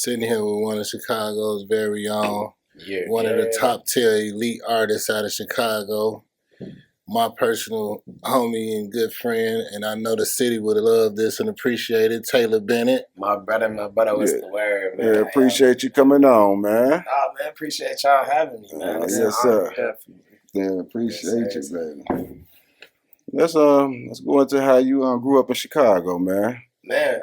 Sitting here with one of Chicago's very own, Yeah, one of the top tier elite artists out of Chicago. My personal homie and good friend, and I know the city would love this and appreciate it. Taylor Bennett. my brother was the word, man. Yeah, appreciate you coming on, man. Oh, man, appreciate y'all having me, man. Yes, sir. Definitely. Yeah, appreciate you, baby. Let's go into how you grew up in Chicago, man. Man,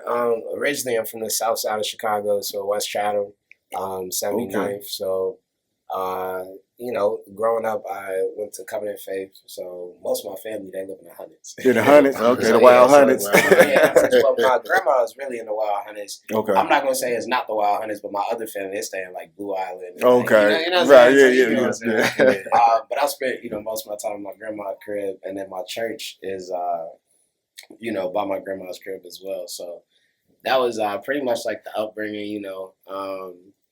originally I'm from the south side of Chicago, so West Chatham, 79th. Okay. So, growing up, I went to Covenant Faith. So most of my family, they live in the hundreds. In the hundreds? Okay, So, the Wild so, Hundreds. well, my grandma is really in the Wild Hundreds. Okay. I'm not going to say it's not the Wild Hundreds, but my other family, they stay in like Blue Island. And, Okay. you know what I'm Right, saying? yeah, So, you know what I'm saying? yeah. But I spent, most of my time in my grandma's crib, and then my church is, by my grandma's crib as well. So that was pretty much like the upbringing,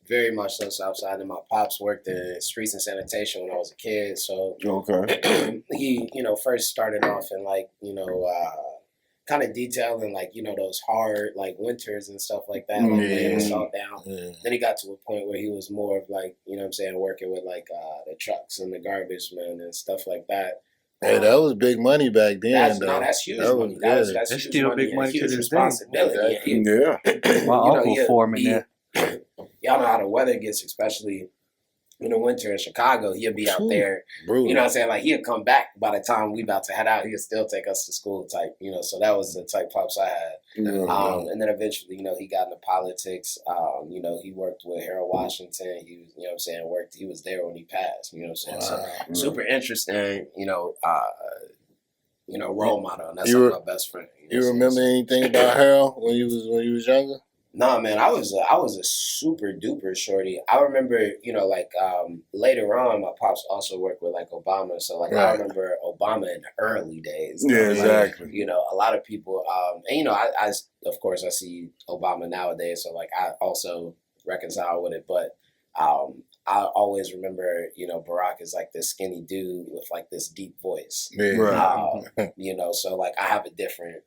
very much so Southside. And my pops worked in streets and sanitation when I was a kid. So Okay. he, first started off in kind of detailing those hard winters and stuff like that, laying the salt down. Yeah. Then he got to a point where he was more of working with the trucks and the garbage men and stuff like that. Hey, that was big money back then, That's huge That money. was That's That's huge still money big money and to huge this day. responsibility. Yeah. My uncle foreman there. Y'all know how the weather gets, especially in the winter in Chicago. He'll be out there. Brutal. You know what I'm saying? Like, he'll come back by the time we about to head out. He'll still take us to school type, So that was the type pops I had. Yeah. And then eventually, he got into politics. He worked with Harold Washington. He was, he was there when he passed, you know what I'm saying? Wow. So super interesting, role model. And that's You my best friend. You remember anything about Harold when you was younger? Nah, man, I was a super duper shorty. I remember, later on, my pops also worked with Obama. So I Right. remember Obama in the early days. Yeah, exactly. A lot of people, I of course I see Obama nowadays. So I also reconcile with it, but I always remember, Barack is this skinny dude with this deep voice. Yeah. Right. So I have a different,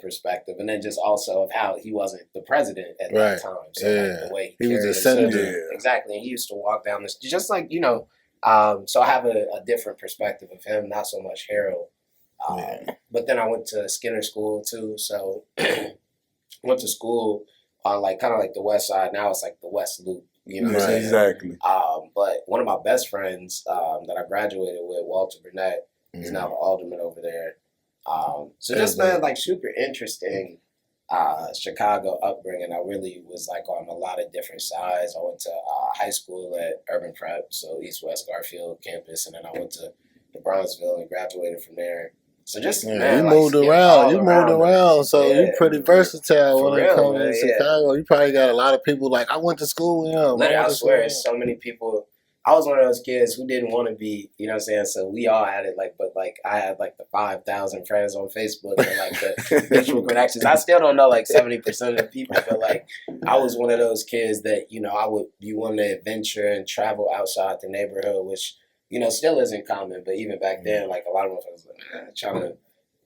perspective. And then just also of how he wasn't the president at that time. So the way he was carried a himself. senator. Yeah. Exactly. And he used to walk down this, just so I have a different perspective of him, not so much Harold. But then I went to Skinner School too. So went to school on kind of the West Side. Now it's the West Loop. You know what I'm saying? Exactly. But one of my best friends that I graduated with, Walter Burnett, he's now the alderman over there. So just been super interesting Chicago upbringing. I really was on a lot of different sides. I went to high school at Urban Prep, so East West Garfield campus, and then I went to Bronzeville and graduated from there. So just you moved around. You moved around, so you're pretty versatile when it comes to Chicago. You probably got a lot of people I went to school with him. Literally, I swear, it's so many people. I was one of those kids who didn't want to be, you know what I'm saying? So we all had it, but I had the 5,000 friends on Facebook and the mutual connections. I still don't know 70% of the people, but I was one of those kids that, you wanted to adventure and travel outside the neighborhood, which, still isn't common. But even back then, a lot of us was trying to,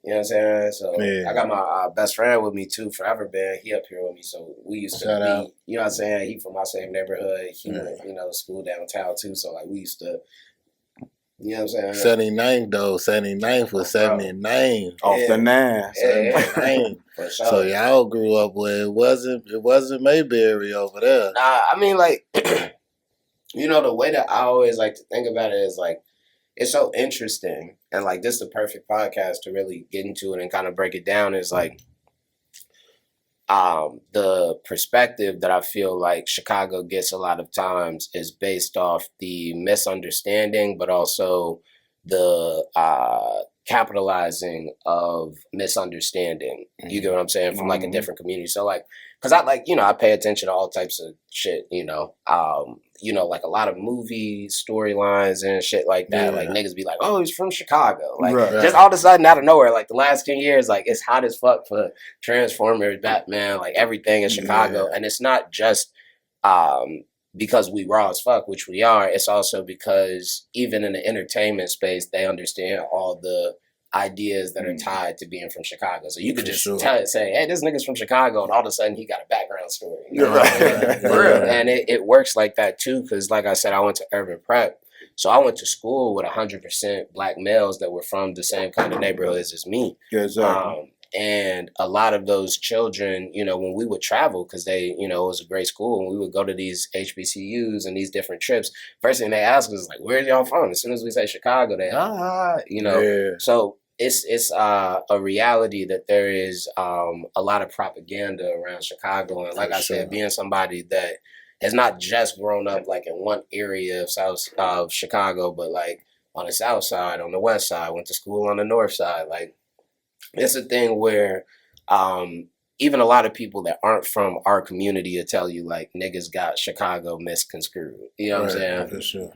you know what I'm saying? So I got my best friend with me too, Forever Band. He up here with me, so we used to be, you know what I'm saying? He from my same neighborhood. He went, to school downtown too. So we used to, you know what I'm saying? 79th though, 79th was 79. Off the 9. 79. For sure. So y'all grew up where it wasn't Mayberry over there. Nah, I mean the way that I always like to think about it is it's so interesting, and this is the perfect podcast to really get into it and kind of break it down. Is the perspective that I feel Chicago gets a lot of times is based off the misunderstanding, but also the capitalizing of misunderstanding. You get what I'm saying? From a different community. So because I pay attention to all types of shit, a lot of movie storylines and shit like that. Yeah. Niggas be oh, he's from Chicago. Right. Just all of a sudden out of nowhere, the last 10 years, it's hot as fuck for Transformers, Batman, everything in Chicago. Yeah. And it's not just because we raw as fuck, which we are. It's also because even in the entertainment space, they understand all the ideas that are tied to being from Chicago. So you could just say, hey, this nigga's from Chicago, and all of a sudden he got a background story. You know? For real. And it works like that too, because like I said, I went to urban prep. So I went to school with 100% black males that were from the same kind of neighborhoods as me. Yeah, exactly. And a lot of those children, you know, when we would travel, because they, you know, it was a great school, and we would go to these HBCUs and these different trips, first thing they ask us is like, where y'all from? As soon as we say Chicago, they, you know. Yeah. So it's a reality that there is a lot of propaganda around Chicago. And like I said, being somebody that has not just grown up like in one area of Chicago, but like on the south side, on the west side, went to school on the north side, like, it's a thing where even a lot of people that aren't from our community will tell you, like, niggas got Chicago misconstrued. You know what I'm saying? For sure.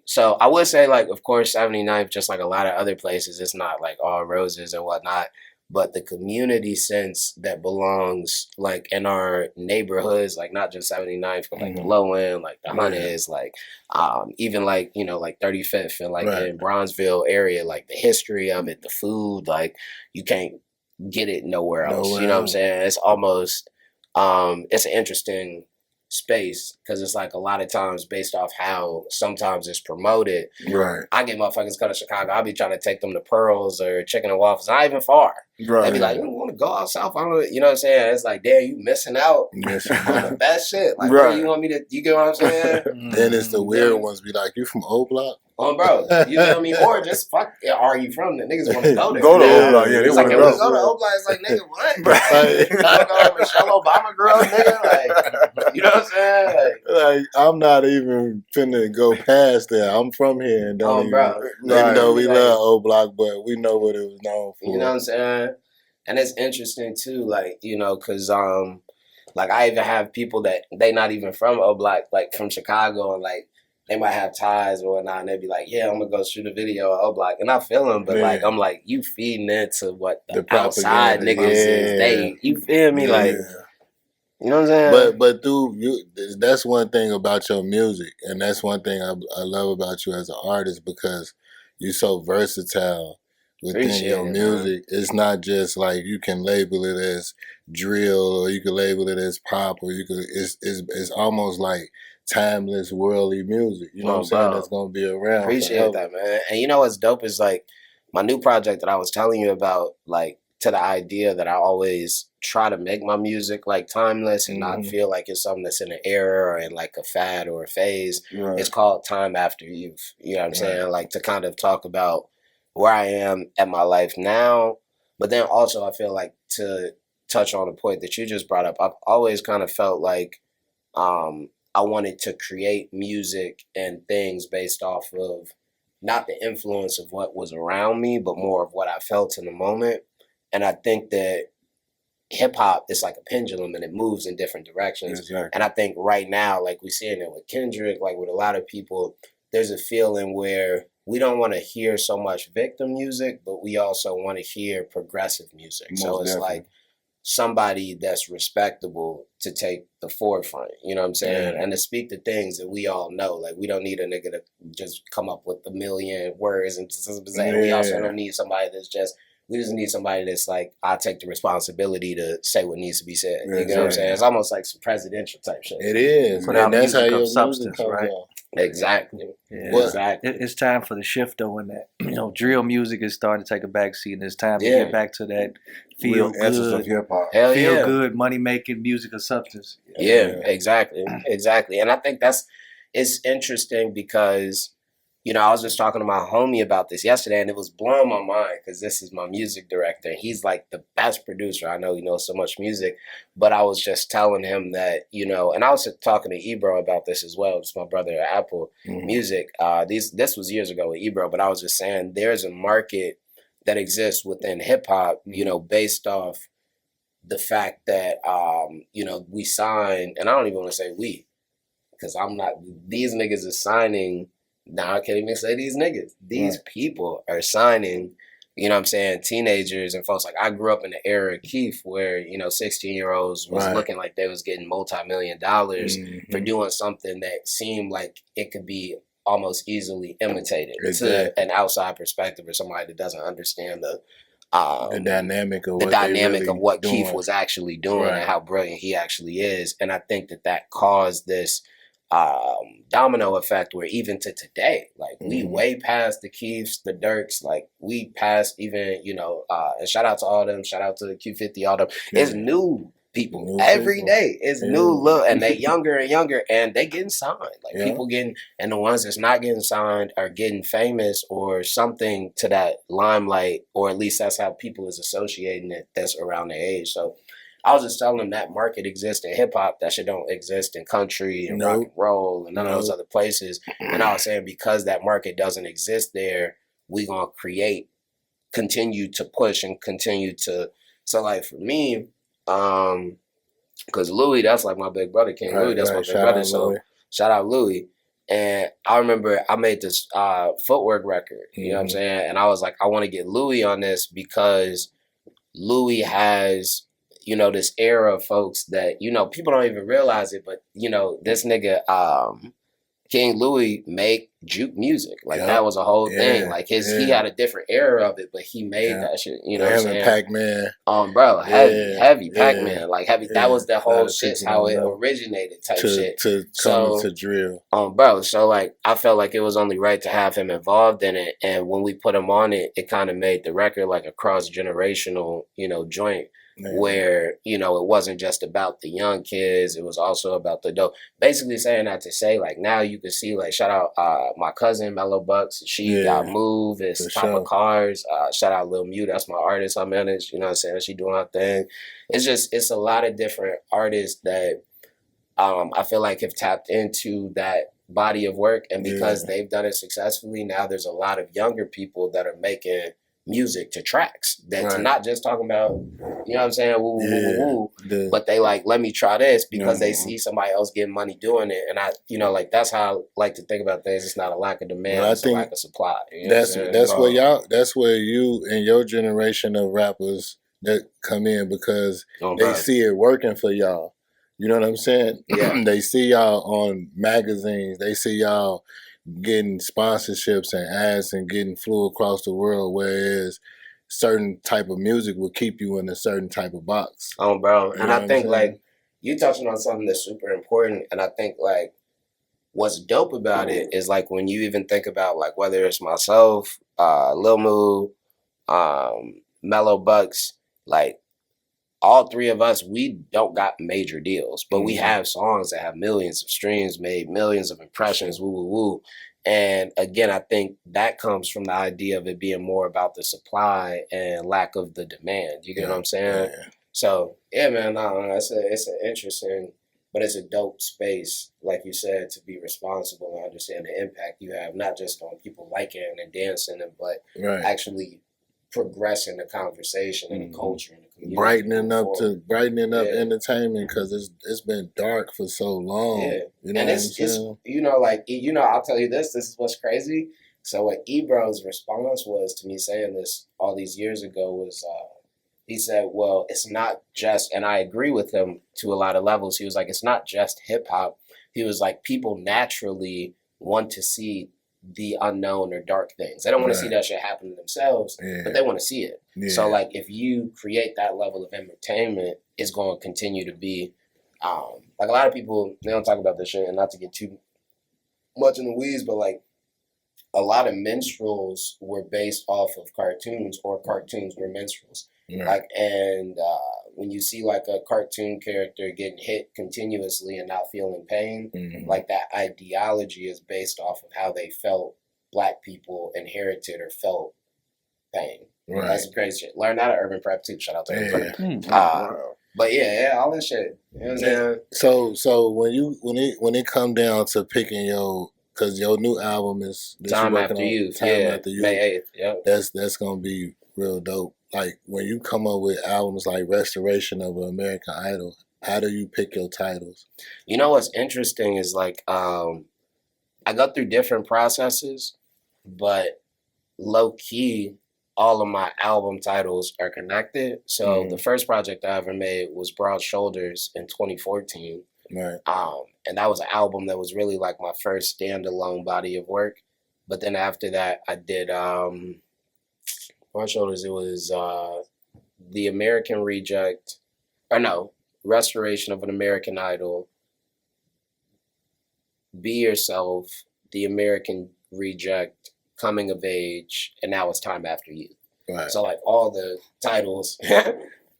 So I would say, like, of course, 79th, just like a lot of other places, it's not like all roses and whatnot. But the community sense that belongs, like, in our neighborhoods, like, not just 79th, but, like, the low end, like, the Hunters, like, even, like, you know, like, 35th and, like, in Bronzeville area, like, the history of it, the food, like, you can't get it nowhere else. You know what I'm saying? It's almost, it's an interesting space, because it's like a lot of times based off how sometimes it's promoted. Right. I get motherfuckers come to Chicago, I'll be trying to take them to Pearls or Chicken and Waffles, not even far. Right. They be like, you want to go out south? I don't, you know what I'm saying? It's like, damn, you missing out on the best shit. Like, what do you want me to, you get what I'm saying? Then it's the weird ones be like, you from O Block? Oh, bro, you feel me? Or just fuck, are you from the niggas want to go there? Go to O Block, yeah. They it's want like, to go to O Block. It's like, nigga, what? You want to go to Michelle Obama girl, nigga? Like, you know what I'm saying? Like, I'm not even finna go past there. I'm from here and don't even know we love O Block, but we know what it was known for. You know what I'm saying? And it's interesting too, like, you know, because like I even have people that they not even from O Block, like from Chicago, and like they might have ties or whatnot, and they'd be like, yeah, I'm gonna go shoot a video of O Block, and I feel them, but like I'm like, you feeding into what the outside niggas is. They, you feel me? Like, you know what I'm saying? But that's one thing about your music, and that's one thing I love about you as an artist, because you're so versatile within your music. It's not just like you can label it as drill, or you can label it as pop, or you could. It's almost like timeless, worldly music. You know what I'm saying? That's gonna be around. Appreciate that, man. And you know what's dope is like my new project that I was telling you about, like, to the idea that I always try to make my music like timeless and not feel like it's something that's in an era or in like a fad or a phase. It's called Time After Youth. You know what I'm saying? Like, to kind of talk about where I am at my life now, but then also I feel like to touch on a point that you just brought up, I've always kind of felt like I wanted to create music and things based off of not the influence of what was around me, but more of what I felt in the moment. And I think that hip hop is like a pendulum, and it moves in different directions. Exactly. And I think right now, like we're seeing it with Kendrick, like with a lot of people, there's a feeling where we don't want to hear so much victim music, but we also want to hear progressive music. So it's like somebody that's respectable to take the forefront, you know what I'm saying? And to speak the things that we all know. Like, we don't need a nigga to just come up with a million words and say, we also don't need somebody that's just, we just need somebody that's like, I take the responsibility to say what needs to be said. You know what I'm saying? It's almost like some presidential type shit. It is. And that's how your substance, right? Exactly. Yeah. Exactly. It's time for the shift, though, in that, you know, drill music is starting to take a backseat, and it's time to get back to that feel good, feel good, money making music of substance. Exactly. And I think it's interesting because, you know, I was just talking to my homie about this yesterday, and it was blowing my mind because this is my music director. He's like the best producer. I know he knows so much music, but I was just telling him that, you know, and I was talking to Ebro about this as well. It's my brother at Apple Music. This was years ago with Ebro, but I was just saying there's a market that exists within hip hop, you know, based off the fact that, you know, we signed, and I don't even want to say we, because I'm not, these niggas are signing. Now I can't even say these niggas. These people are signing, you know what I'm saying, teenagers and folks. Like, I grew up in the era of Keith where, you know, 16-year-olds was looking like they was getting multi-million dollars for doing something that seemed like it could be almost easily imitated to an outside perspective or somebody that doesn't understand the dynamic of what Keith was actually doing and how brilliant he actually is. And I think that caused this domino effect where even to today, like we way past the Keiths, the Dirks, like we passed even, and shout out to all them, shout out to the Q50, all them. It's new people every day. It's new look, and they younger and younger, and they getting signed. Like people getting, and the ones that's not getting signed are getting famous or something to that limelight, or at least that's how people is associating it. That's around their age. So I was just telling them that market exists in hip hop. That shit don't exist in country and rock and roll and none of those other places. And I was saying because that market doesn't exist there, we gonna continue to push and continue to. So like for me. Because Louis, that's like my big brother, King Louis, that's my big brother. So shout out Louis. And I remember I made this footwork record, you know what I'm saying? And I was like, I want to get Louis on this because Louis has, this era of folks that, people don't even realize it, but, this nigga, King Louis make juke music. Like that was a whole thing. Like he had a different era of it, but he made that shit. You know what I'm saying? Pac-Man. Bro, heavy Pac-Man. Like heavy. That was the whole shit's how it originated type shit. To come to drill. Bro. So like I felt like it was only right to have him involved in it. And when we put him on it, it kind of made the record like a cross-generational, joint. Where, it wasn't just about the young kids, it was also about the dope. Basically saying that to say, like, now you can see, like, shout out my cousin, Mellow Bucks. She got Move, it's Top of Cars. Shout out Lil Mew, that's my artist I manage, you know what I'm saying? She doing her thing. It's a lot of different artists that I feel like have tapped into that body of work. And because they've done it successfully, now there's a lot of younger people that are making music to tracks that's not just talking about, you know what I'm saying, woo, woo, woo, but they like, let me try this because they see somebody else getting money doing it. And I, like, that's how I like to think about things. It's not a lack of demand, it's a lack of supply. That's where you and your generation of rappers that come in because they see it working for y'all. You know what I'm saying? Yeah. They see y'all on magazines. They see y'all getting sponsorships and ads and getting flew across the world, whereas certain type of music will keep you in a certain type of box. Bro. And I think like you touching on something that's super important. And I think like what's dope about it is like when you even think about like whether it's myself, Lil Moo, Mellow Bucks, like all three of us, we don't got major deals, but we have songs that have millions of streams, made millions of impressions, woo, woo, woo. And again, I think that comes from the idea of it being more about the supply and lack of the demand. You get what I'm saying? Yeah. So, yeah, man, it's an interesting, but it's a dope space, like you said, to be responsible and understand the impact you have, not just on people liking and dancing, but actually progressing the conversation and the culture and the community. Brightening up entertainment because it's been dark for so long. Yeah. You know and it's I'll tell you this is what's crazy. So what Ebro's response was to me saying this all these years ago was he said, well, it's not just, and I agree with him to a lot of levels. He was like, it's not just hip hop. He was like, people naturally want to see the unknown or dark things. They don't want to see that shit happen to themselves, but they want to see it. Yeah. So like if you create that level of entertainment, it's going to continue to be like a lot of people, they don't talk about this shit, and not to get too much in the weeds, but like a lot of minstrels were based off of cartoons or cartoons were minstrels. Yeah. Like, and when you see like a cartoon character getting hit continuously and not feeling pain, like that ideology is based off of how they felt Black people inherited or felt pain. Right. That's some crazy shit. Learn that at Urban Prep too. Shout out to Urban Prep. But all that shit. You know what I'm saying? So when it come down to picking because your new album is Time After Youth. May 8th. Yep. That's gonna be real dope. Like when you come up with albums like Restoration of American Idol, how do you pick your titles? You know what's interesting is like I go through different processes, but low key, all of my album titles are connected. So the first project I ever made was Broad Shoulders in 2014. Right. And that was an album that was really like my first standalone body of work. But then after that, I did Broad Shoulders. It was The American Reject, or no, Restoration of an American Idol, Be Yourself, The American Reject, Coming of Age, and Now It's Time After You. Right. So like all the titles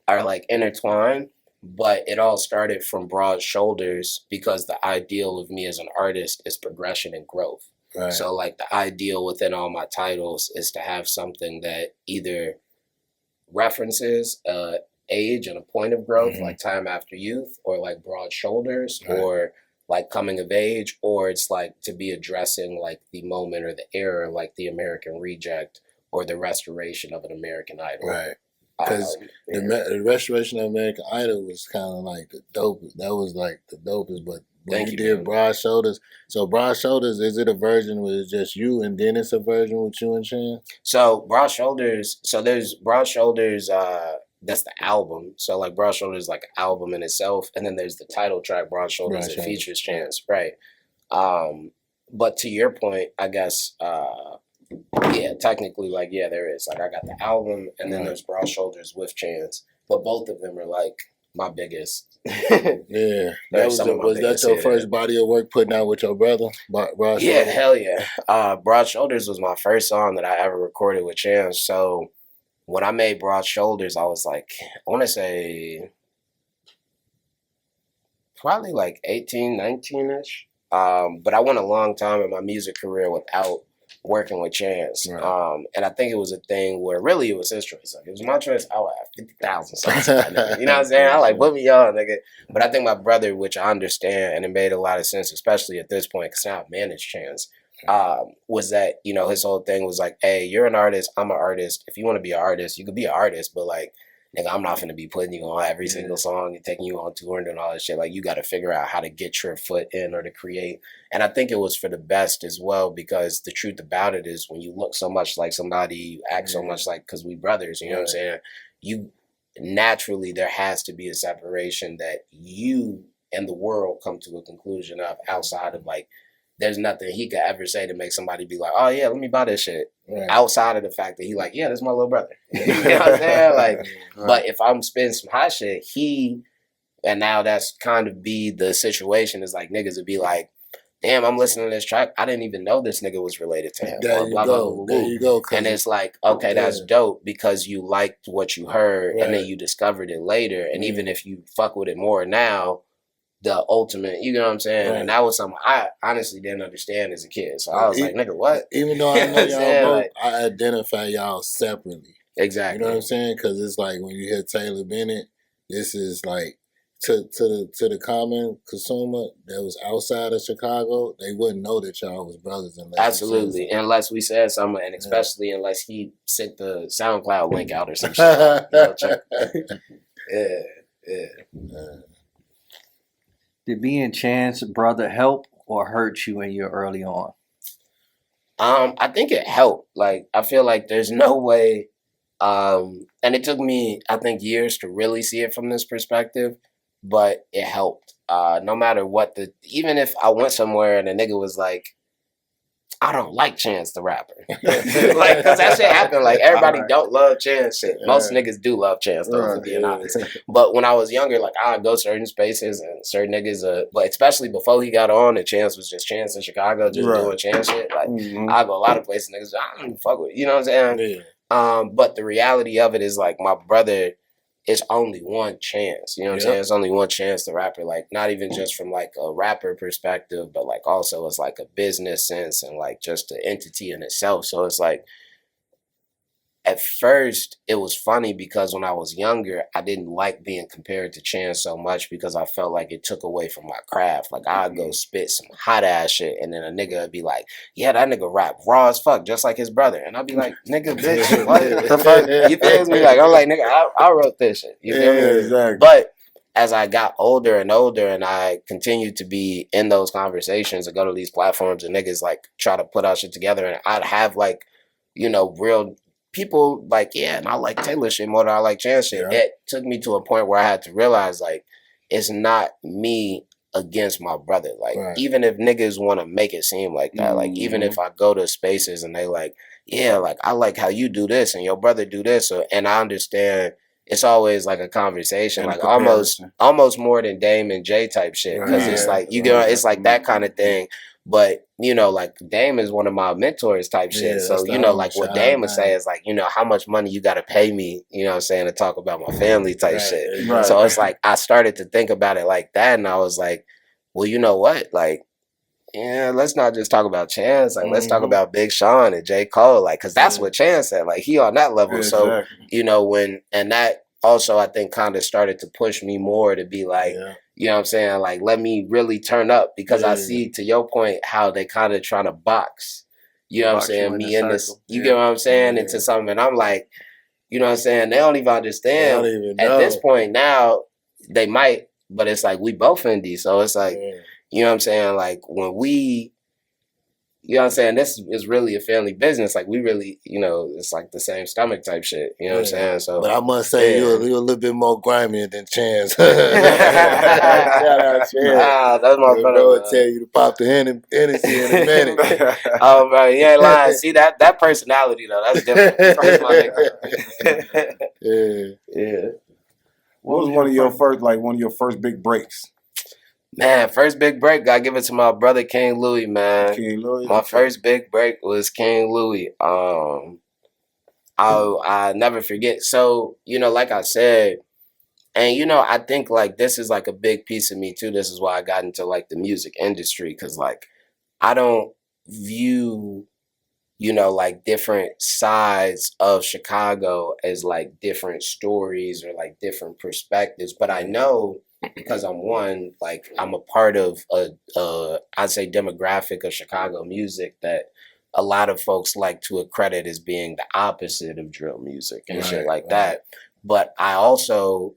are like intertwined, but it all started from Broad Shoulders because the ideal of me as an artist is progression and growth. Right. So like the ideal within all my titles is to have something that either references age and a point of growth, like Time After Youth, or like Broad Shoulders, right, or like Coming of Age, or it's like to be addressing like the moment or the era, like The American Reject or the Restoration of an American Idol. Right. Because the Restoration of American Idol was kind of like the dopest. That was like the dopest. But when you did Broad Shoulders, so Broad Shoulders, is it a version where it's just you and then it's a version with you and Chance? So Broad Shoulders, so there's Broad Shoulders, that's the album. So like Broad Shoulders is like an album in itself. And then there's the title track, Broad Shoulders, that features Chance. Right. But to your point, I guess, yeah, technically, like, yeah, there is. Like, I got the album, and then there's Broad Shoulders with Chance. But both of them are, like, my biggest. Yeah. Was that your first body of work putting out with your brother, Broad Shoulders? Yeah, hell yeah. Broad Shoulders was my first song that I ever recorded with Chance. So when I made Broad Shoulders, I was, like, I want to say probably, like, 18, 19-ish. But I went a long time in my music career without working with Chance. Right. And I think it was a thing where really it was his choice. Like, it was my choice. I would have 50,000 songs. You know what I'm saying? I like, put me on, nigga. But I think my brother, which I understand, and it made a lot of sense, especially at this point, because now I manage Chance, was that, you know, his whole thing was like, hey, you're an artist, I'm an artist. If you want to be an artist, you could be an artist, but like, nigga, I'm not gonna be putting you on every single song and taking you on tour and all that shit. Like, you got to figure out how to get your foot in or to create. And I think it was for the best as well, because the truth about it is when you look so much like somebody, you act so much like, because we brothers, you know what I'm saying? You naturally, there has to be a separation that you and the world come to a conclusion of outside of like, there's nothing he could ever say to make somebody be like, oh yeah, let me buy this shit. Right. Outside of the fact that he like, yeah, that's my little brother. You know what I'm saying? Like, right. But if I'm spitting some hot shit, and now that's kind of be the situation is like niggas would be like, damn, I'm listening to this track. I didn't even know this nigga was related to him. There you go. And it's like, okay, that's dope because you liked what you heard and then you discovered it later. And even if you fuck with it more now, the ultimate, you know what I'm saying? Right. And that was something I honestly didn't understand as a kid. So I was like, nigga, what? Even though I know y'all both, I identify y'all separately. Exactly. You know what I'm saying? Because it's like when you hear Taylor Bennett, this is like, to the common consumer that was outside of Chicago, they wouldn't know that y'all was brothers. Absolutely. Unless we said something, and especially unless he sent the SoundCloud link out or some shit. Yeah. Did being Chance's brother help or hurt you in your early on? I think it helped. Like, I feel like there's no way, and it took me, I think, years to really see it from this perspective, but it helped. No matter what even if I went somewhere and a nigga was like, I don't like Chance the rapper. Like, because that shit happened. Like, everybody don't love Chance shit. Most niggas do love Chance, though, to be honest. But when I was younger, like, I'd go certain spaces and certain niggas, but especially before he got on and Chance was just Chance in Chicago, just doing Chance shit. Like, I'd go a lot of places, niggas, I don't even fuck with it. You know what I'm saying? Yeah. But the reality of it is, like, my brother, it's only one Chance. You know what I'm saying? It's only one Chance the rapper. Like, not even just from like a rapper perspective, but like also it's like a business sense and like just an entity in itself. So it's like, at first it was funny because when I was younger, I didn't like being compared to Chance so much because I felt like it took away from my craft. Like, I'd go spit some hot ass shit and then a nigga would be like, yeah, that nigga rap raw as fuck, just like his brother. And I'd be like, nigga, bitch, what the fuck? You feel me? Like, I'm like, nigga, I wrote this shit. You feel me? Exactly. But as I got older and older and I continued to be in those conversations and go to these platforms and niggas like try to put our shit together, and I'd have like, you know, real people like, yeah, and I like Taylor shit more than I like Chance shit. It took me to a point where I had to realize, like, it's not me against my brother. Like, even if niggas want to make it seem like that, like, even if I go to spaces and they like, yeah, like, I like how you do this and your brother do this. And I understand it's always like a conversation, like almost more than Dame and Jay type shit. Cause it's like, you get, it's like that kind of thing. But, you know, like Dame is one of my mentors type shit. So, you know, like what Dame would say is like, you know, how much money you got to pay me, you know what I'm saying, to talk about my family type shit. So it's like, I started to think about it like that. And I was like, well, you know what? Like, yeah, let's not just talk about Chance. Like, let's talk about Big Sean and J. Cole. Like, cause that's what Chance said. Like, he on that level. So, you know, and that also, I think, kind of started to push me more to be like, you know what I'm saying? Like, let me really turn up because I see, to your point, how they kind of trying to box, you know what I'm saying? Me in this, you get what I'm saying? Into something. And I'm like, you know what I'm saying? They don't even understand. Don't even know. At this point now, they might, but it's like, we both indie. So it's like, you know what I'm saying? Like, when we, you know what I'm saying? This is really a family business. Like, we really, you know, it's like the same stomach type shit. You know what I'm saying? So, but I must say, you're a little bit more grimy than Chance. Shout out Chance. That's my brother. I will tell you to pop the Hennessy in a minute. Oh, bro, you ain't lying. See, that personality, though, that's different. That's my nigga. Yeah. What was one of your first big breaks? Man, first big break, gotta give it to my brother King Louis, man. King Louis. My first big break was King Louis. I never forget. So, you know, like I said, and you know, I think like this is like a big piece of me too. This is why I got into like the music industry, because like I don't view, you know, like different sides of Chicago as like different stories or like different perspectives, but I know, because I'm a part of I'd say demographic of Chicago music that a lot of folks like to accredit as being the opposite of drill music and shit like that. But I also,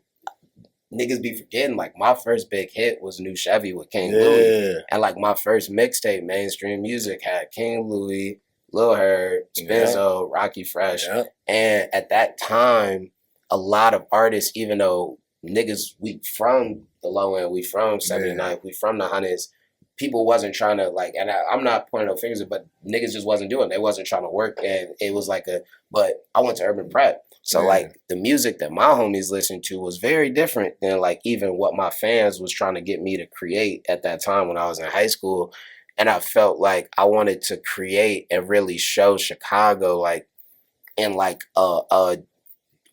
niggas be forgetting, like my first big hit was New Chevy with King Louis. And like my first mixtape, mainstream music, had King Louis, Lil Herb, Spenzo, Rocky Fresh. And at that time, a lot of artists, even though niggas, we from the low end, we from 79, we from the hundreds, people wasn't trying to like, and I'm not pointing no fingers, but niggas just wasn't doing it. They wasn't trying to work, and it was like but I went to urban prep. So like the music that my homies listened to was very different than like even what my fans was trying to get me to create at that time when I was in high school. And I felt like I wanted to create and really show Chicago like in like a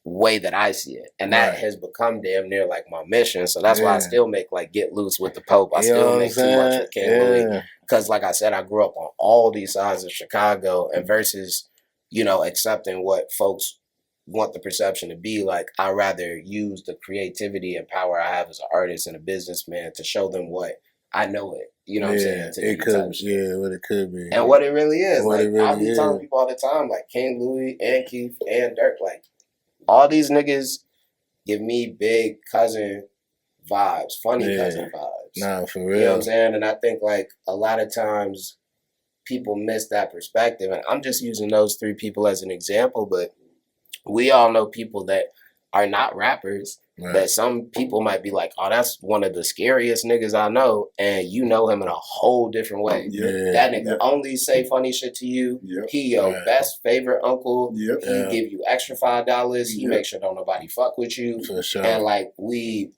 way that I see it. And that has become damn near like my mission. So that's why I still make like Get Loose with the Pope. I still make Too Much with King Louis. Because like I said, I grew up on all these sides of Chicago, and versus, you know, accepting what folks want the perception to be, like I'd rather use the creativity and power I have as an artist and a businessman to show them what I know it. You know what I'm saying? It could, what it could be. And what it really is. Like I be telling people all the time, like King Louis and Keith and Dirk, like all these niggas give me big cousin vibes, funny cousin vibes. Nah, for real. You know what I'm saying? And I think like a lot of times people miss that perspective. And I'm just using those three people as an example, but we all know people that are not rappers, that some people might be like, oh, that's one of the scariest niggas I know, and you know him in a whole different way. That nigga only say funny shit to you. He your best favorite uncle. He give you extra $5. He make sure don't nobody fuck with you. For sure. And like me,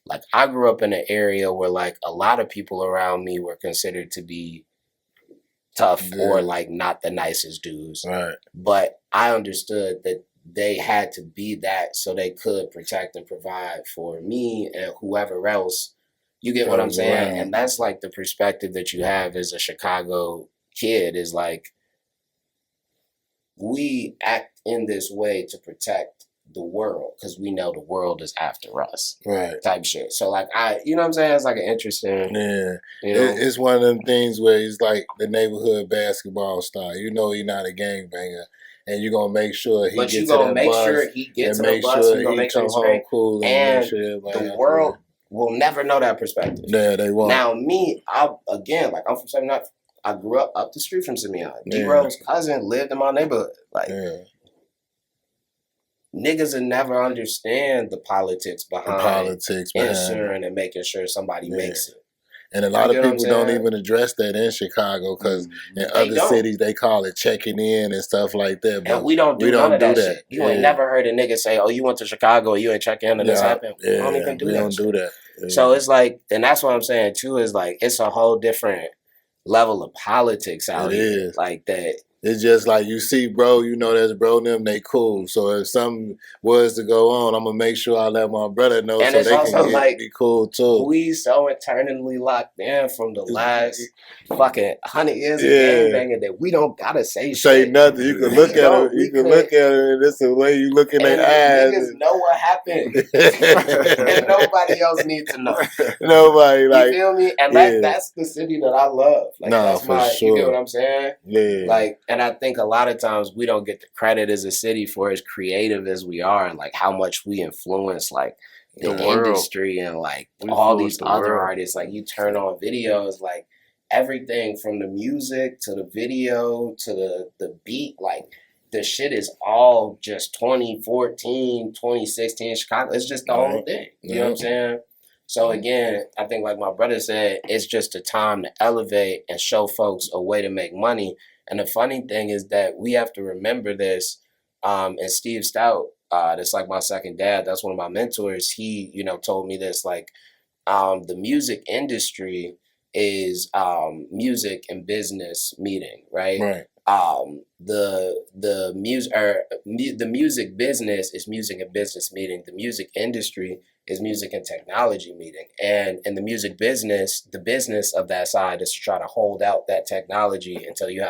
like I grew up in an area where like a lot of people around me were considered to be tough or like not the nicest dudes. But I understood that they had to be that so they could protect and provide for me and whoever else. You get what I'm saying? And that's like the perspective that you have as a Chicago kid, is like we act in this way to protect the world because we know the world is after us. Type shit. So like you know what I'm saying? It's like an interesting. You know? It's one of them things where he's like the neighborhood basketball star. You know he's not a gangbanger. And you're going to make sure he gets to that bus. But you're going to make sure he gets to the bus. You're going to make sure he's straight. Cool and the world will never know that perspective. Yeah, they won't. Now, me, I'm from 79. I grew up the street from Simeon. D-Rose cousin lived in my neighborhood. Like, niggas will never understand the politics behind ensuring and making sure somebody makes it. And a lot of people don't even address that in Chicago because in other cities they call it checking in and stuff like that. But and we don't do none of that shit. You ain't never heard a nigga say, "Oh, you went to Chicago, you ain't check in and this happened." We don't even do that. So it's like, and that's what I'm saying too. Is like it's a whole different level of politics out here, like that. It's just like you see, bro, you know that's bro them, they cool. So if something was to go on, I'm gonna make sure I let my brother know and so it's they also can like, be cool too. We so internally locked in from the last fucking 100 years of gangbanging that we don't gotta say shit. Nothing. You can look at her. You can look at her, and it's the way you look in their eyes. Niggas know what happened, and nobody else needs to know. Nobody, like, you feel me? And that's the city that I love. Like, that's my, you get what I'm saying? Yeah. Like, and I think a lot of times we don't get the credit as a city for as creative as we are, and like how much we influence like the industry and like all these other artists. Like you turn on videos, like everything from the music to the video to the beat, like the shit is all just 2014, 2016 Chicago. It's just the whole thing. You know what I'm saying? So again, I think like my brother said, it's just a time to elevate and show folks a way to make money. And the funny thing is that we have to remember this. And Steve Stout, that's like my second dad. That's one of my mentors. He, you know, told me this, like, the music industry is music and business meeting, right? Right. The music business is music and business meeting. The music industry is music and technology meeting. And in the music business, the business of that side is to try to hold out that technology until you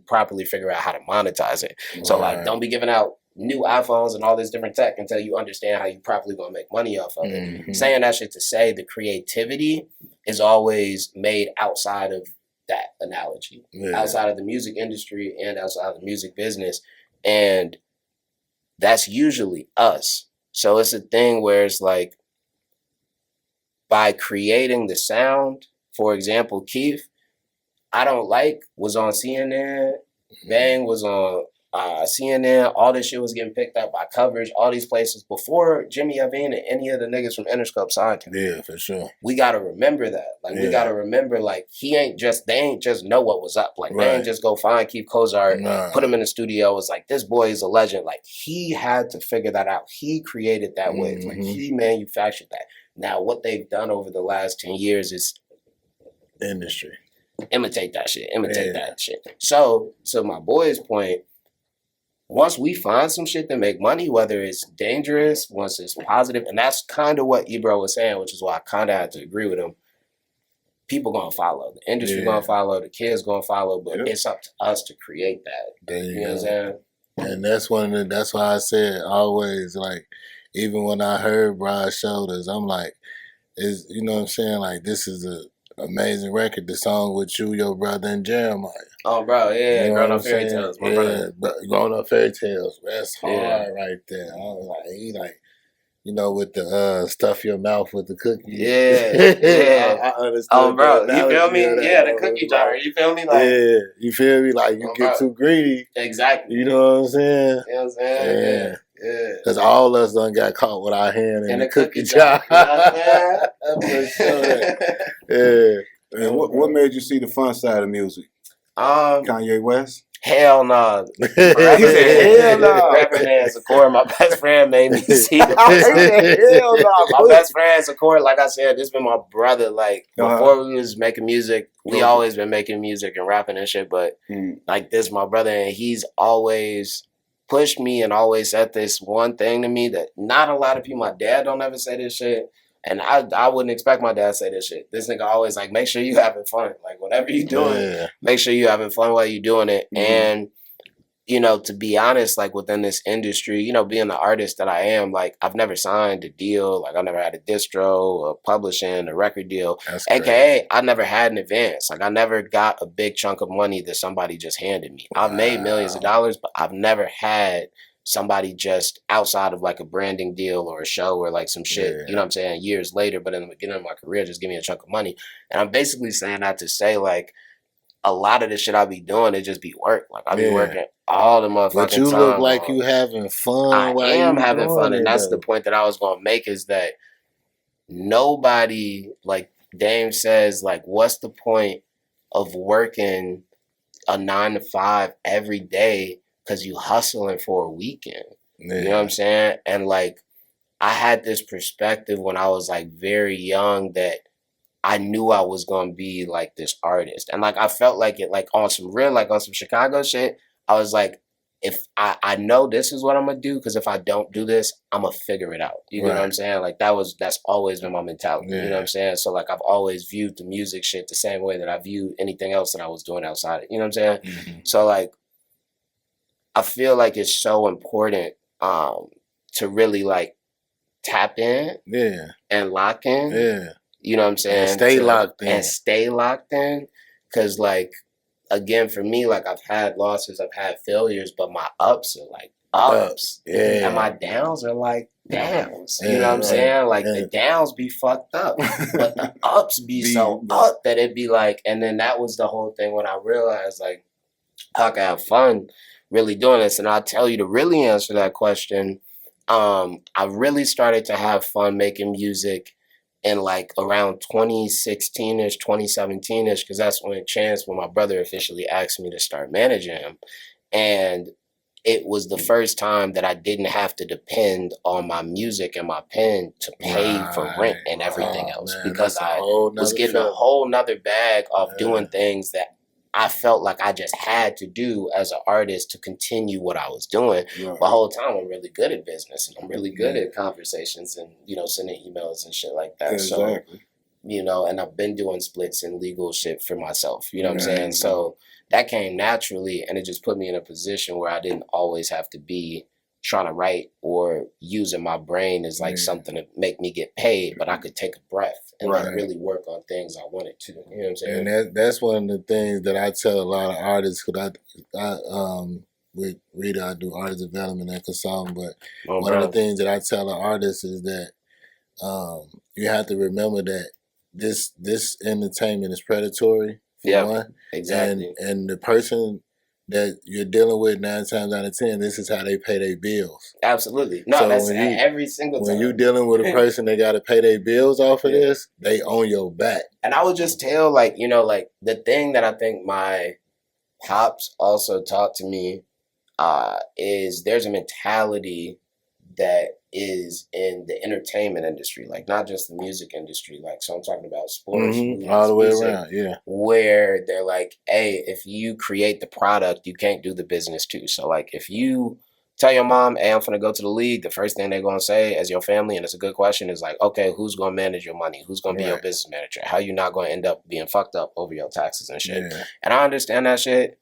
properly figure out how to monetize it. Right. So like, don't be giving out new iPhones and all this different tech until you understand how you properly gonna make money off of it. Mm-hmm. Saying that shit to say the creativity is always made outside of that analogy, outside of the music industry and outside of the music business. And that's usually us. So it's a thing where it's like, by creating the sound, for example, Keith, I Don't Like was on CNN, Bang was on CNN, all this shit was getting picked up by coverage, all these places before Jimmy Iovine and any of the niggas from Interscope signed him. Yeah, for sure. We gotta remember that. Like we gotta remember, like they ain't just know what was up. Like they ain't just go find Keith Cozart, put him in the studio. It's like, this boy is a legend. Like he had to figure that out. He created that wave. Like he manufactured that. Now what they've done over the last 10 years is industry. Imitate that shit. Imitate that shit. So to my boy's point, once we find some shit that make money, whether it's dangerous, once it's positive, and that's kind of what Ebro was saying, which is why I kind of had to agree with him. People gonna follow, the industry gonna follow, the kids gonna follow, but it's up to us to create that. You know what I'm saying? And that's why I said always, like, even when I heard Broad Shoulders, I'm like, you know what I'm saying? Like, this is a amazing record, the song with you, your brother, and Jeremiah. Oh, bro, yeah, you know Growing Up Fairy Tales. Growing Up Fairy Tales. That's hard right there. I was like, he like, you know, with the stuff your mouth with the cookie. Yeah. I understand. Oh, bro, you feel me? Yeah, the cookie jar. You feel me? Like, you feel me? Like, you get too greedy. Exactly. You know what I'm saying? You know what I'm saying? Yeah. Because all of us done got caught with our hand in the cookie jar. You know what I'm saying? And what made you see the fun side of music? Kanye West? Hell no. He said, hell no. Rapping as a core, my best friend made me see the hell no. My best friend Zakor, like I said, this been my brother. Like before we was making music, we always been making music and rapping and shit. But like this, my brother, and he's always pushed me and always said this one thing to me that not a lot of people. My dad don't ever say this shit. And I wouldn't expect my dad to say this shit. This nigga always like, make sure you having fun. Like, whatever you doing, make sure you having fun while you doing it. And, you know, to be honest, like within this industry, you know, being the artist that I am, like I've never signed a deal. Like I never had a distro, a publishing, a record deal. AKA, I never had an advance. Like I never got a big chunk of money that somebody just handed me. I've made millions of dollars, but I've never had somebody just outside of like a branding deal or a show or like some shit, you know what I'm saying, years later, but in the beginning of my career, just give me a chunk of money. And I'm basically saying that to say, like, a lot of the shit I be doing, it just be work. Like I be working all the motherfucking time. But you look like you having fun. I am having fun, and that's the point that I was gonna make is that nobody, like Dame says, like, what's the point of working a 9 to 5 every day because you hustling for a weekend? Yeah. You know what I'm saying? And like, I had this perspective when I was like very young that I knew I was gonna be like this artist, and like I felt like it, like on some real, like on some Chicago shit. I was like, if I know this is what I'm gonna do, because if I don't do this, I'm gonna figure it out. You know what I'm saying? Like that's always been my mentality. Yeah. You know what I'm saying? So like I've always viewed the music shit the same way that I viewed anything else that I was doing outside. You know what I'm saying? Mm-hmm. So like, I feel like it's so important to really like tap in, and lock in, you know what I'm saying, and stay locked in, because like, again, for me, like I've had losses, I've had failures, but my ups are like ups, and my downs are like downs. You know what I'm saying? Like the downs be fucked up, but the ups be so up that it be like. And then that was the whole thing when I realized like I can have fun really doing this. And I'll tell you to really answer that question. I really started to have fun making music in like around 2016-ish, 2017-ish, because that's when my brother officially asked me to start managing him. And it was the first time that I didn't have to depend on my music and my pen to pay for rent and everything else, because I was getting a whole nother bag of doing things that I felt like I just had to do as an artist to continue what I was doing. Right. The whole time I'm really good at business, and I'm really good at conversations and, you know, sending emails and shit like that. Exactly. So, you know, and I've been doing splits and legal shit for myself, you know what I'm saying? So that came naturally, and it just put me in a position where I didn't always have to be trying to write or using my brain as like something to make me get paid, but I could take a breath and like really work on things I wanted to. You know what I'm saying? And that's one of the things that I tell a lot of artists, because I with Rita, I do artist development and consulting, but one of the things that I tell an artist is that you have to remember that this entertainment is predatory. For one. Exactly. And the person that you're dealing with 9 times out of 10, this is how they pay their bills. Absolutely. No, so that's every single time. When you're dealing with a person that got to pay their bills off of this, they own your back. And I would just tell, like, you know, like the thing that I think my pops also taught to me is there's a mentality that is in the entertainment industry, like not just the music industry. Like, so I'm talking about sports, movies, all the way music, around, where they're like, hey, if you create the product, you can't do the business too. So like, if you tell your mom, hey, I'm finna go to the league, the first thing they're gonna say as your family, and it's a good question, is like, okay, who's gonna manage your money? Who's gonna be your business manager? How you not gonna end up being fucked up over your taxes and shit? Yeah. And I understand that shit,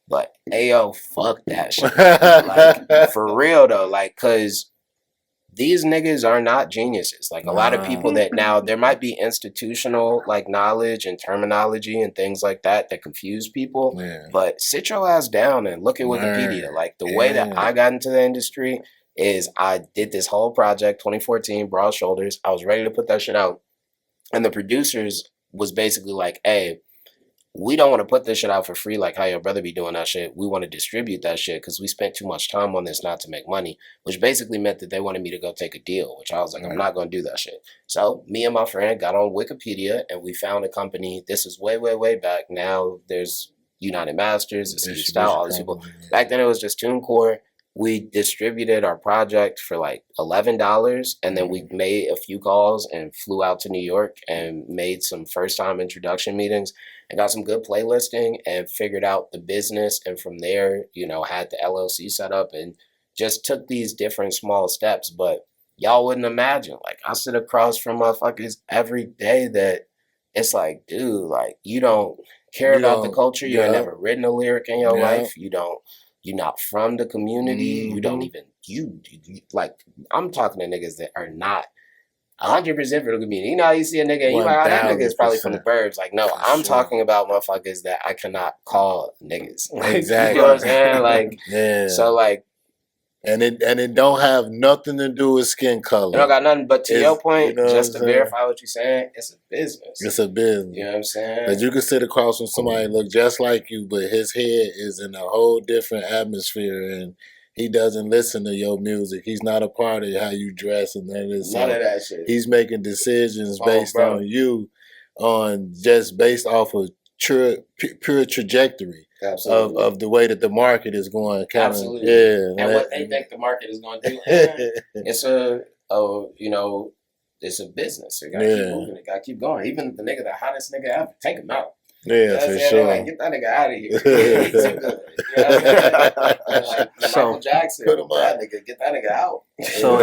but ayo, fuck that shit. Like, for real though, like, cause these niggas are not geniuses. Like a lot of people that now, there might be institutional like knowledge and terminology and things like that confuse people, but sit your ass down and look at Wikipedia. Like the way that I got into the industry is I did this whole project, 2014, Broad Shoulders. I was ready to put that shit out. And the producers was basically like, hey, we don't want to put this shit out for free like how your brother be doing that shit. We want to distribute that shit because we spent too much time on this not to make money, which basically meant that they wanted me to go take a deal, which I was like, I'm not going to do that shit. So me and my friend got on Wikipedia and we found a company. This is way, way, way back. Now there's United Masters, the City Style, all these people. Back then it was just TuneCore. We distributed our project for like $11, and then we made a few calls and flew out to New York and made some first-time introduction meetings and got some good playlisting and figured out the business. And from there, you know, had the LLC set up and just took these different small steps. But y'all wouldn't imagine, like, I sit across from motherfuckers every day that it's like, dude, like, you don't care about the culture. You ain't never written a lyric in your life. You're not from the community. You don't even, you like, I'm talking to niggas that are not 100% for the community. You know how you see a nigga and you like, oh, that nigga is probably from the burbs. Like, no, I'm talking about motherfuckers that I cannot call niggas. Like, exactly. You know what I'm saying? Like, so like, And it don't have nothing to do with skin color. It don't got nothing. But to your point, just to verify what you're saying, it's a business. It's a business. You know what I'm saying? Because you can sit across from somebody look just like you, but his head is in a whole different atmosphere, and he doesn't listen to your music. He's not a part of how you dress and none of this. None of that shit. He's making decisions based on you, just based off of pure trajectory. Absolutely. Of the way that the market is going. Absolutely. Yeah. And what they think the market is going to do. It's it's a business. You got to keep moving. You got to keep going. Even the nigga, the hottest nigga ever, take him out. Yeah, for sure. Like, get that nigga out of here. He's too good. You know what I mean? Like Michael Jackson, that nigga, get that nigga out. So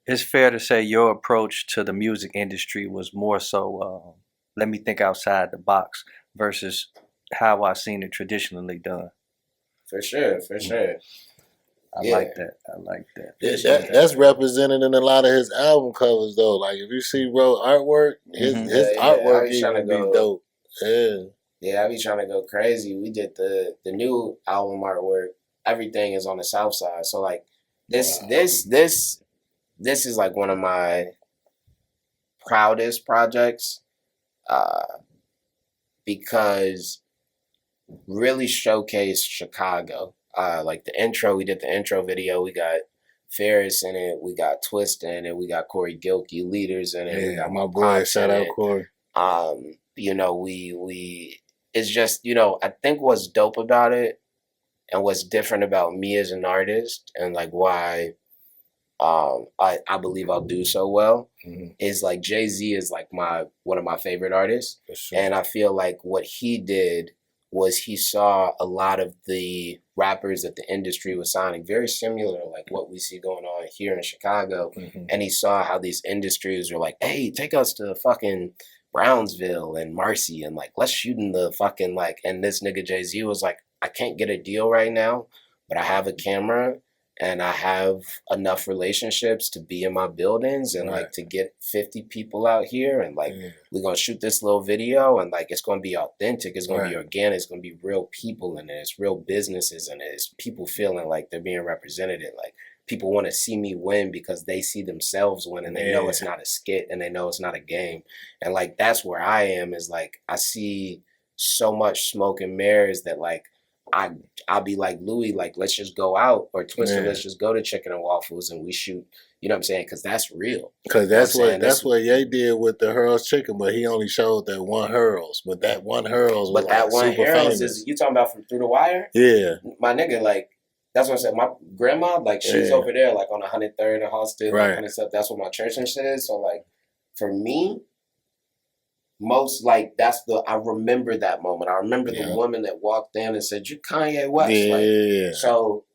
it's fair to say your approach to the music industry was more so, let me think outside the box versus how I've seen it traditionally done. For sure. I like that. That's represented in a lot of his album covers, though. Like if you see Ro artwork, his artwork even be dope. Yeah, I be trying to go crazy. We did the new album artwork. Everything is on the South Side. So like this is like one of my proudest projects, because really showcased Chicago. Like the intro, we did the intro video. We got Ferris in it. We got Twist in it. We got Corey Gilkey, Leaders in it. Yeah, we got my boy. Shout out Corey. We it's just, I think what's dope about it and what's different about me as an artist and like why I believe I'll do so well is like Jay-Z is like one of my favorite artists. Sure. And I feel like what he did was he saw a lot of the rappers that the industry was signing, very similar to like what we see going on here in Chicago. And he saw how these industries were like, hey, take us to fucking Brownsville and Marcy and like, let's shoot in the fucking like, and this nigga Jay-Z was like, I can't get a deal right now, but I have a camera and I have enough relationships to be in my buildings and like to get 50 people out here and like we're gonna shoot this little video and like it's gonna be authentic, it's gonna be organic, it's gonna be real people in it, it's real businesses in it, it's people feeling like they're being represented. Like people want to see me win because they see themselves win and they know it's not a skit and they know it's not a game. And like that's where I am, is like I see so much smoke and mirrors that like I'll be like, Louis, like, let's just go out, or Twister, let's just go to Chicken and Waffles and we shoot, you know what I'm saying? Because that's real. Because that's what Ye did with the Hurls Chicken, but he only showed that one Hurls. But that one Hurls was that one Hurls is, you talking about from Through the Wire? Yeah. My nigga, like, that's what I said. My grandma, like, she's over there, like, on 103rd and Halsted, like, and stuff. That's what my church and shit is. So, like, for me, I remember that moment. I remember the woman that walked in and said, "You Kanye West." Yeah. Like, so,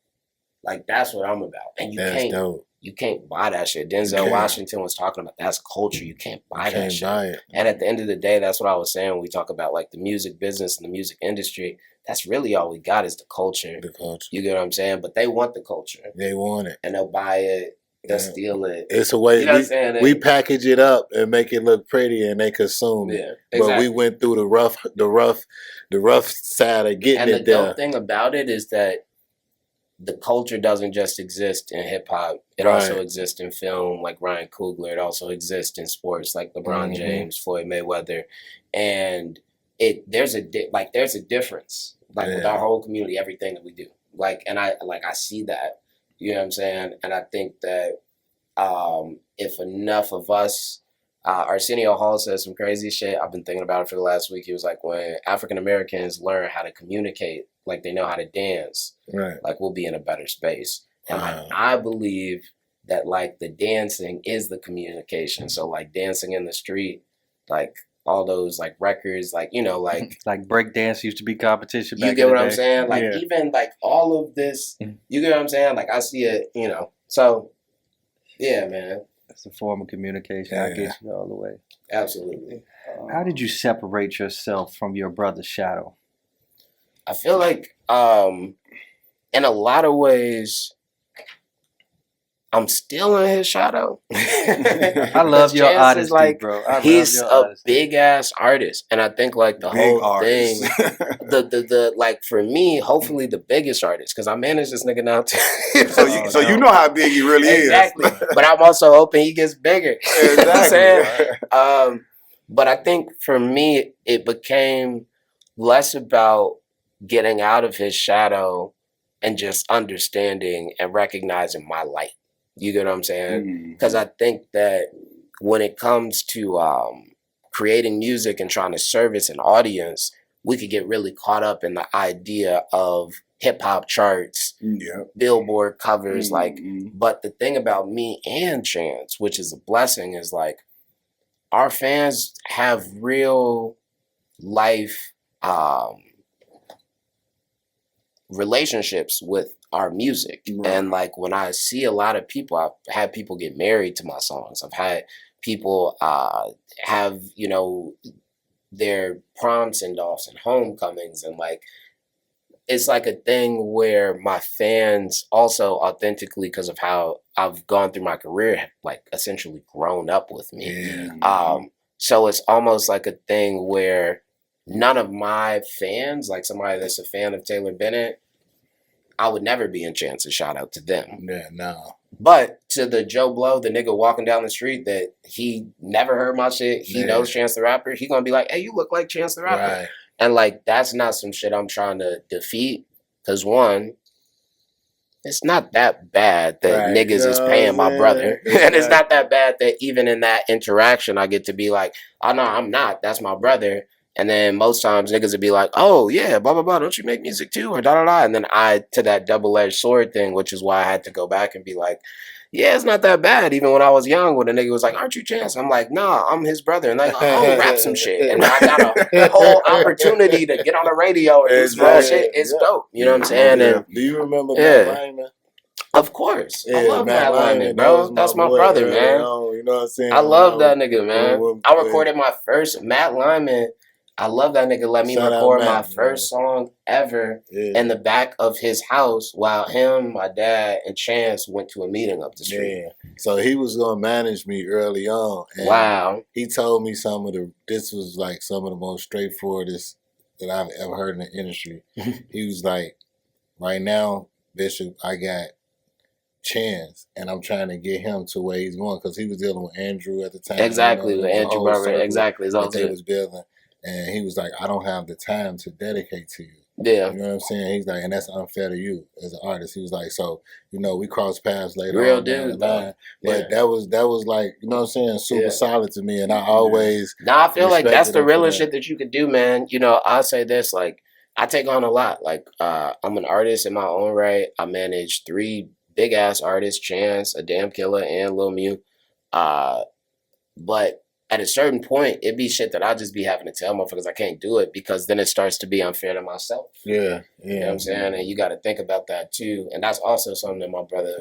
like, that's what I'm about. And you can't buy that shit. Denzel Washington was talking about that's culture. You can't buy that shit. Buy it. And at the end of the day, that's what I was saying when we talk about like the music business and the music industry. That's really all we got is the culture. The culture. You get what I'm saying? But they want the culture. They want it. And they'll buy it. They'll steal it. It's a way we package it up and make it look pretty, and they consume it. But we went through the rough side of getting it there. And the dope thing about it is that the culture doesn't just exist in hip hop. It also exists in film, like Ryan Coogler. It also exists in sports, like LeBron James, Floyd Mayweather, and there's a difference. Like with our whole community, everything that we do. Like, and I see that. You know what I'm saying? And I think that if enough of us, Arsenio Hall says some crazy shit. I've been thinking about it for the last week. He was like, when African Americans learn how to communicate, like they know how to dance, like we'll be in a better space. And like, I believe that like the dancing is the communication. So like dancing in the street, like all those like records, like, you know, like break dance used to be competition back you get what I'm saying? Like even like all of this, you get what I'm saying? Like I see it, you know. So yeah, man. It's a form of communication. I get you all the way. Absolutely. How did you separate yourself from your brother's shadow? I feel like in a lot of ways I'm still in his shadow. I love your honesty, like, bro. He's a big ass artist, and I think like the big whole thing, the like for me, hopefully the biggest artist, because I manage this nigga now too. so you know how big he really exactly. is. But I'm also hoping he gets bigger. Exactly. But I think for me, it became less about getting out of his shadow and just understanding and recognizing my light. You get what I'm saying? Because I think that when it comes to creating music and trying to service an audience, we could get really caught up in the idea of hip hop charts, Billboard covers, but the thing about me and Chance, which is a blessing, is like our fans have real life relationships with our music. And like when I see a lot of people, I've had people get married to my songs. I've had people have, you know, their prom send-offs and homecomings, and like it's like a thing where my fans also authentically, because of how I've gone through my career, have like essentially grown up with me. So it's almost like a thing where none of my fans, like somebody that's a fan of Taylor Bennett, I would never be in Chance's shout out to them. Yeah, no. But to the Joe Blow, the nigga walking down the street that he never heard my shit, he knows Chance the Rapper, he gonna be like, hey, you look like Chance the Rapper. Right. And like, that's not some shit I'm trying to defeat. Because one, it's not that bad that niggas is paying my brother. And it's not that bad that even in that interaction, I get to be like, oh, no, I'm not. That's my brother. And then most times niggas would be like, oh, yeah, blah, blah, blah. Don't you make music too? Or da, da, da. And then to that double-edged sword thing, which is why I had to go back and be like, yeah, it's not that bad. Even when I was young, when a nigga was like, aren't you Chance? I'm like, nah, I'm his brother. And they're like, oh, rap some shit. And I got a whole opportunity to get on the radio or do some shit. It's dope. You know what I'm saying? And do you remember Matt Lyman? Of course. I love Matt Lyman, bro. That's my brother, man. You know what I'm saying? I love that nigga, man. I recorded my first Matt Lyman. I love that nigga. Let me record my first song ever in the back of his house while him, my dad, and Chance went to a meeting up the street. So he was gonna manage me early on. And he told me this was like some of the most straightforwardest that I've ever heard in the industry. He was like, right now, Bishop, I got Chance, and I'm trying to get him to where he's going, because he was dealing with Andrew at the time. Exactly, with Andrew Barber. Exactly. That they was building. And he was like, I don't have the time to dedicate to you. Yeah. You know what I'm saying? He's like, and that's unfair to you as an artist. He was like, so, you know, we crossed paths later Real on dude, down the line. But that was like, you know what I'm saying, super solid to me. And I always I feel like that's the realest shit that you could do, man. You know, I'll say this, like, I take on a lot. Like, I'm an artist in my own right. I manage 3 big ass artists, Chance, A Damn Killer, and Lil Mew. But at a certain point, it'd be shit that I just be having to tell motherfuckers I can't do it, because then it starts to be unfair to myself. Yeah. You know what I'm saying? And you got to think about that too. And that's also something that my brother,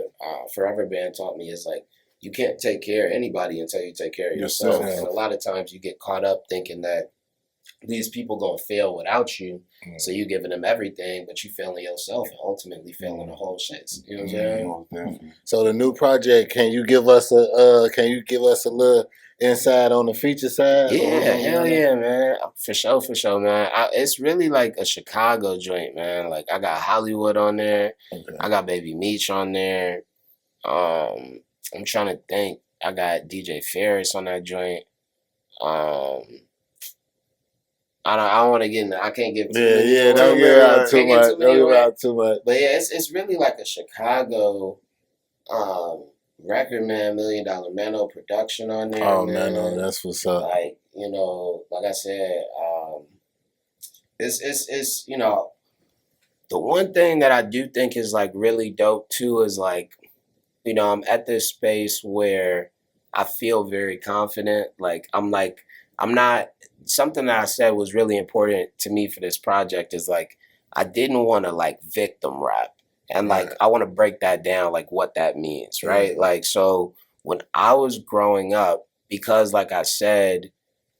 Forever Band, taught me, is like, you can't take care of anybody until you take care of yourself. And a lot of times you get caught up thinking that these people gonna fail without you, so you giving them everything, but you failing yourself and ultimately failing the whole shit. You know what I'm saying? So the new project, can you give us a little insight on the feature side? Yeah, hell yeah, man. For sure, man. It's really like a Chicago joint, man. Like, I got Hollywood on there. Okay. I got Baby Meech on there. I'm trying to think. I got DJ Ferris on that joint. I don't want to get in there. I can't give too much. Yeah, don't give out too much. Don't give out too much. But yeah, it's really like a Chicago record, man. $1 Million Mano production on there. Oh, man, that's what's up. Like, you know, like I said, it's you know, the one thing that I do think is like really dope too is like, you know, I'm at this space where I feel very confident. Like, I'm not. Something that I said was really important to me for this project is like, I didn't want to like victim rap. And like, I want to break that down, like what that means, right? Like, so when I was growing up, because like I said,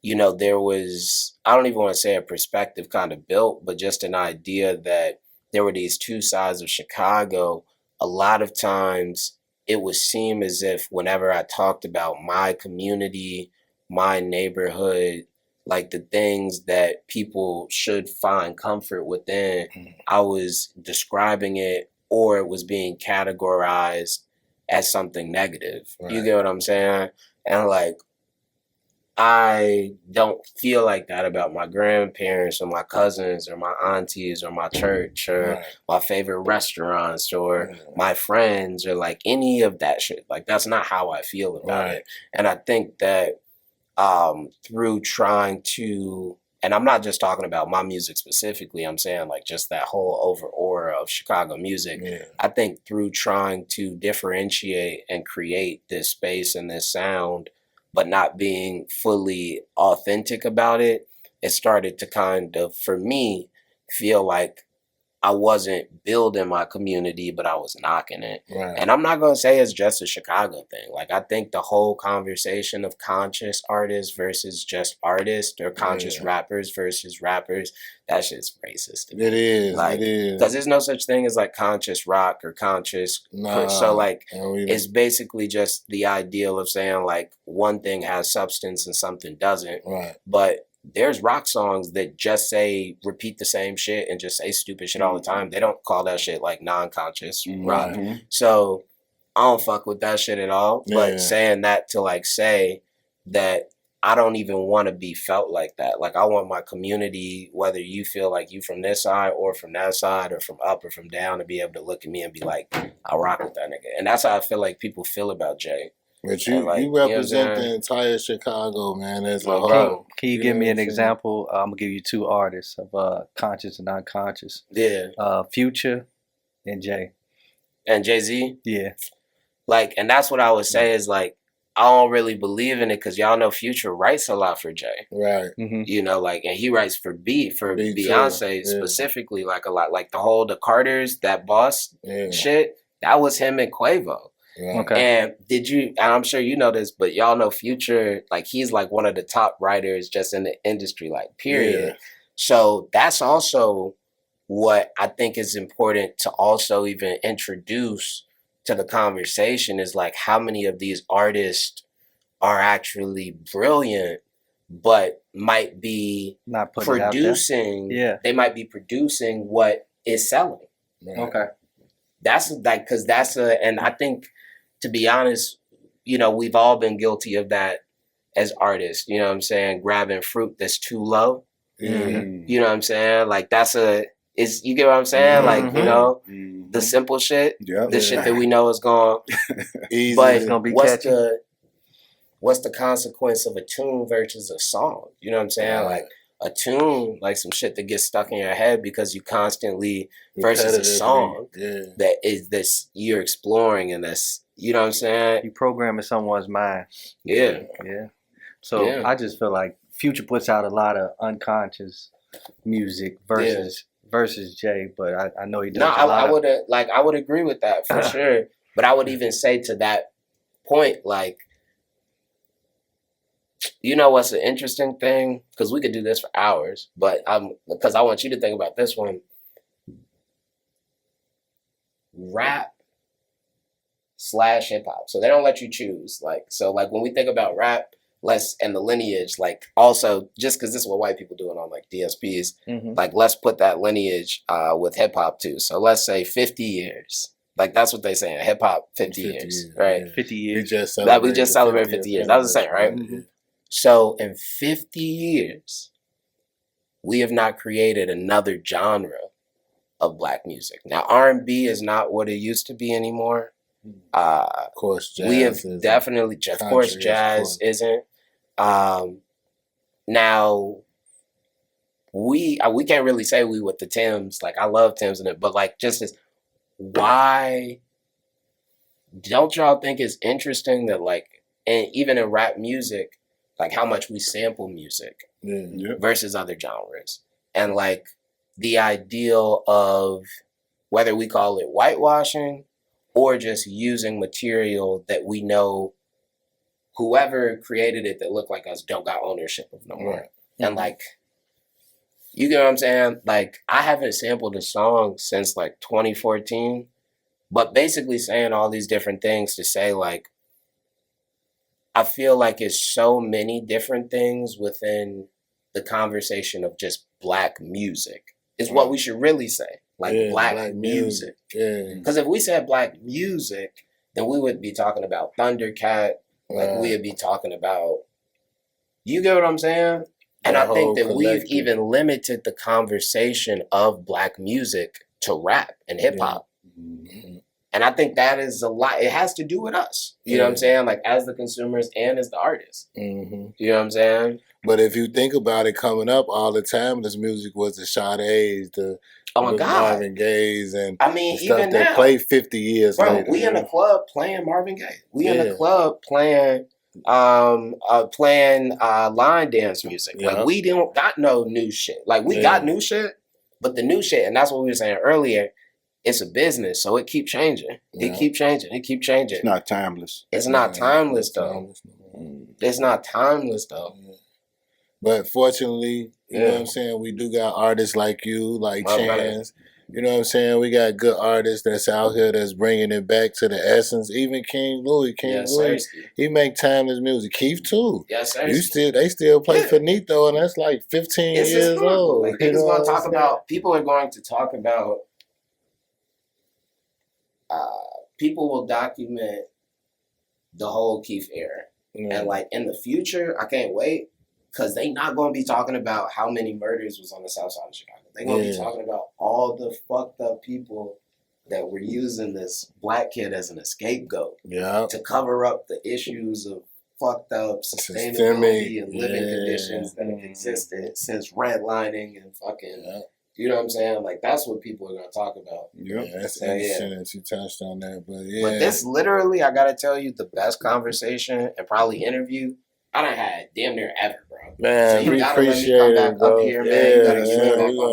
you know, there was, I don't even want to say a perspective kind of built, but just an idea that there were these 2 sides of Chicago. A lot of times it would seem as if whenever I talked about my community, my neighborhood, like the things that people should find comfort within, I was describing it, or it was being categorized as something negative. Right. You get what I'm saying? And like, I don't feel like that about my grandparents or my cousins or my aunties or my church or my favorite restaurants or my friends or like any of that shit. Like, that's not how I feel about it. And I think that through trying to, and I'm not just talking about my music specifically, I'm saying like just that whole over aura of Chicago music. Yeah. I think through trying to differentiate and create this space and this sound, but not being fully authentic about it, it started to kind of, for me, feel like I wasn't building my community, but I was knocking it. Right. And I'm not going to say it's just a Chicago thing. Like, I think the whole conversation of conscious artists versus just artists, or conscious rappers versus rappers, that shit's racist to me. It is. Like, it is. Because there's no such thing as like conscious rock or conscious. So like, it's basically just the ideal of saying like one thing has substance and something doesn't. Right. But there's rock songs that just say, repeat the same shit and just say stupid shit all the time. They don't call that shit like non-conscious rock. So I don't fuck with that shit at all. But saying that to like say that I don't even want to be felt like that. Like, I want my community, whether you feel like you from this side or from that side or from up or from down, to be able to look at me and be like, I rock with that nigga. And that's how I feel like people feel about Jay. But you represent the entire Chicago, man, as a whole. Can you give me an example? I'm going to give you two artists of conscious and non-conscious. Yeah. Future and Jay. And Jay-Z? Yeah. Like, and that's what I would say is like, I don't really believe in it because y'all know Future writes a lot for Jay. Right. Mm-hmm. You know, like, and he writes for Beyonce specifically, like a lot. Like the Carters, that Boss shit, that was him and Quavo. Yeah. Okay. And I'm sure you know this, but y'all know Future, like, he's like one of the top writers just in the industry, like, period. Yeah. So that's also what I think is important to also even introduce to the conversation, is like how many of these artists are actually brilliant, but might be not producing. They might be producing what is selling. Yeah. Okay. That's like, because and I think, to be honest, you know, we've all been guilty of that as artists. You know what I'm saying? Grabbing fruit that's too low. Mm-hmm. You know what I'm saying? Like, you get what I'm saying? Mm-hmm. Like, you know, the simple shit, the shit that we know is going easy. But it's gonna be what's the consequence of a tune versus a song? You know what I'm saying? Like, a tune, like some shit that gets stuck in your head because you constantly, versus a song that is this, you're exploring, and this, you know what I'm saying? You programming someone's mind. Yeah. Yeah. So I just feel like Future puts out a lot of unconscious music versus Jay, but I know he does. I would agree with that for sure. But I would even say to that point, like, you know what's an interesting thing? Because we could do this for hours, but because I want you to think about this one. Rap / hip hop. So they don't let you choose. Like, so like when we think about rap, and the lineage, like, also, just because this is what white people doing on like DSPs, like, let's put that lineage with hip hop too. So let's say 50 years. Like, that's what they saying. Hip hop 50 years, right? 50 years. We just celebrated 50 years. That was the same, right? Mm-hmm. So in 50 years, we have not created another genre of Black music. Now, R&B is not what it used to be anymore. Of course, jazz we have definitely, of course, jazz isn't. Now, we can't really say we with the Timbs. Like, I love Timbs in it, but like, just as, why don't y'all think it's interesting that, like, and even in rap music, like, how much we sample music versus other genres, and like the ideal of whether we call it whitewashing or just using material that we know whoever created it that looked like us don't got ownership of no more. Mm-hmm. And like, you get what I'm saying? Like, I haven't sampled a song since like 2014, But basically saying all these different things to say, like, I feel like it's so many different things within the conversation of just black music is what we should really say. Like black music. Because if we said black music, then we would be talking about Thundercat. Like we would be talking about, you get what I'm saying? And I think that we've even limited the conversation of black music to rap and hip hop. And I think that is a lot. It has to do with us. You know what I'm saying? Like as the consumers and as the artists. You know what I'm saying? But if you think about it, coming up all the time, this music was the Sade's, the Marvin Gaye's, and I mean, the stuff even that now, played 50 years later. We in a club playing Marvin Gaye. We in a club playing line dance music. Like we don't got no new shit. Like we got new shit, but the new shit, and that's what we were saying earlier, it's a business, so it keep changing. It keep changing. It keep changing. It's not timeless. It's not timeless though. It's not timeless though. But fortunately, you know what I'm saying, we do got artists like you, like Chance. You know what I'm saying? We got good artists that's out here that's bringing it back to the essence. Even King Louis, he make timeless music. Keith too. Yes, sir. They still play Finito, and that's like 15 years old. Like people are going to talk about. People will document the whole Keith era, and like in the future, I can't wait. Because they not going to be talking about how many murders was on the south side of Chicago. They're going to be talking about all the fucked up people that were using this black kid as an scapegoat to cover up the issues of fucked up sustainability and living conditions that have existed since redlining and fucking... You know what I'm saying? Like, that's what people are going to talk about. Yeah, that's interesting that you touched on that. But this literally, I got to tell you, the best conversation and probably interview I done had damn near ever, bro. Man, so we appreciate it, bro. Up here, man. You gotta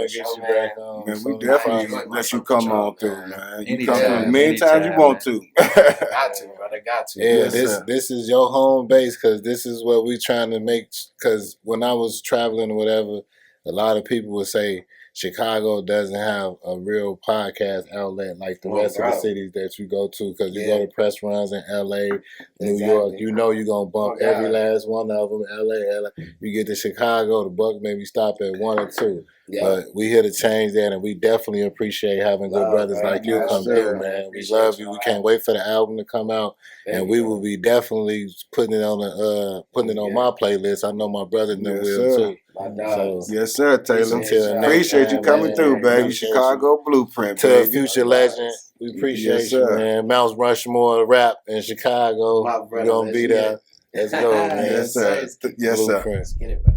get you back on. Man, we definitely let you come on through, man. You come through many times you want to. Got to, bro. I got to. Yeah, this is your home base because this is what we trying to make. Because when I was traveling or whatever, a lot of people would say Chicago doesn't have a real podcast outlet like the rest of the cities that you go to, because you go to press runs in LA, New York, you know you're going to bump every last one of them, LA. You get to Chicago, the buck maybe stop at one or two. But we here to change that, and we definitely appreciate having good brothers like you come through, man. We love you. We can't wait for the album to come out, and we will be definitely putting it on my playlist. I know my brother will too. So, yes, sir, Taylor. Appreciate you coming through, baby. Chicago Blueprint. To a future legend, we appreciate you, man. Mount Rushmore rap in Chicago. We're gonna be there. Let's go, man. Yes, sir. Yes, sir. Let's get it, brother.